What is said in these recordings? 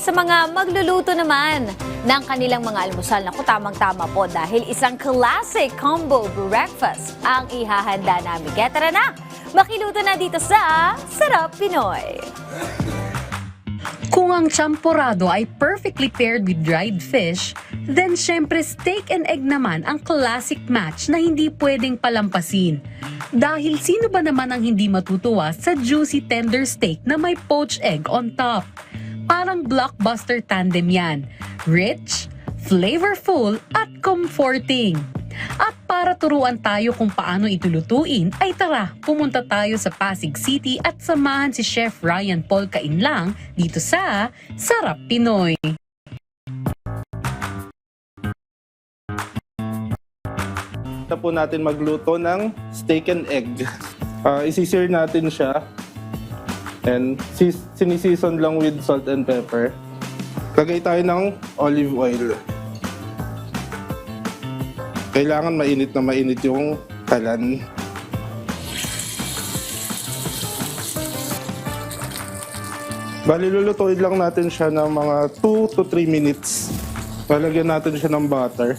sa mga magluluto naman ng kanilang mga almusal. Naku, tamang-tama po dahil isang classic combo breakfast ang ihahanda namin. Kaya tara na, makiluto na dito sa Sarap Pinoy. Kung ang champorado ay perfectly paired with dried fish, then syempre steak and egg naman ang classic match na hindi pwedeng palampasin. Dahil sino ba naman ang hindi matutuwa sa juicy tender steak na may poached egg on top? Parang blockbuster tandem yan. Rich, flavorful, at comforting. At para turuan tayo kung paano ito lutuin, ay tara, pumunta tayo sa Pasig City at samahan si Chef Ryan Paul Cainlang dito sa Sarap Pinoy. Na po natin magluto ng steak and egg. Isi-sear natin siya and siniseason lang with salt and pepper. Lagay tayo ng olive oil. Kailangan mainit na mainit yung kalan. Bali, lulutuin lang natin siya ng mga 2 to 3 minutes. Lalagyan natin siya ng butter.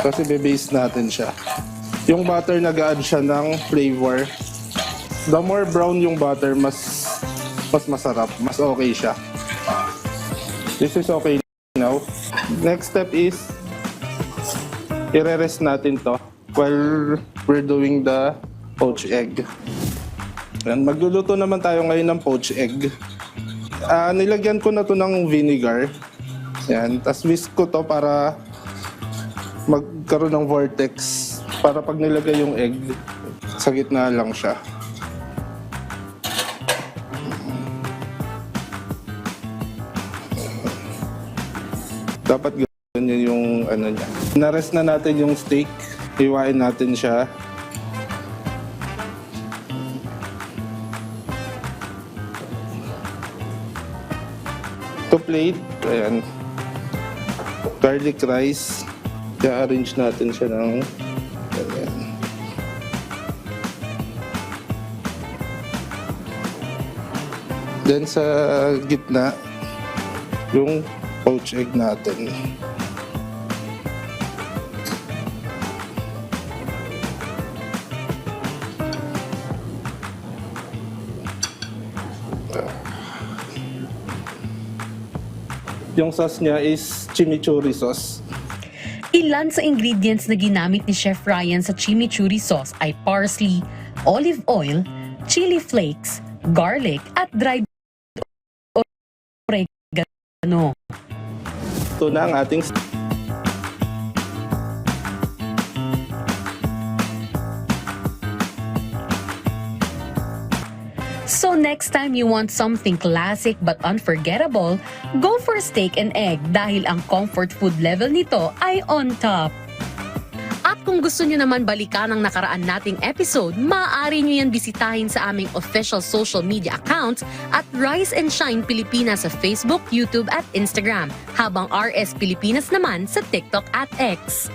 Kasi bebase natin siya. Yung butter nag-a-add siya ng flavor. The more brown yung butter, mas masarap. Mas okay siya. This is okay now. Next step is i-rest natin to while we're doing the poached egg. And magluluto naman tayo ngayon ng poached egg. Nilagyan ko na to ng vinegar. Yan. Tapos whisk ko to para magkaroon ng vortex para pag nilagay yung egg, sa gitna lang siya. Dapat ganyan yung ano niya. Na-rest na natin yung steak. Hiwain natin siya. To plate, ayan. Garlic rice. I-arrange natin siya ng ganyan. Then sa gitna, yung poached egg natin. Yung sauce niya is chimichurri sauce. Ilan sa ingredients na ginamit ni Chef Ryan sa chimichurri sauce ay parsley, olive oil, chili flakes, garlic, at dried oregano. Ito na ang ating So next time you want something classic but unforgettable, go for steak and egg dahil ang comfort food level nito ay on top. At kung gusto nyo naman balikan ang nakaraan nating episode, maaari nyo yan bisitahin sa aming official social media accounts at Rise and Shine Pilipinas sa Facebook, YouTube at Instagram, habang RS Pilipinas naman sa TikTok at X.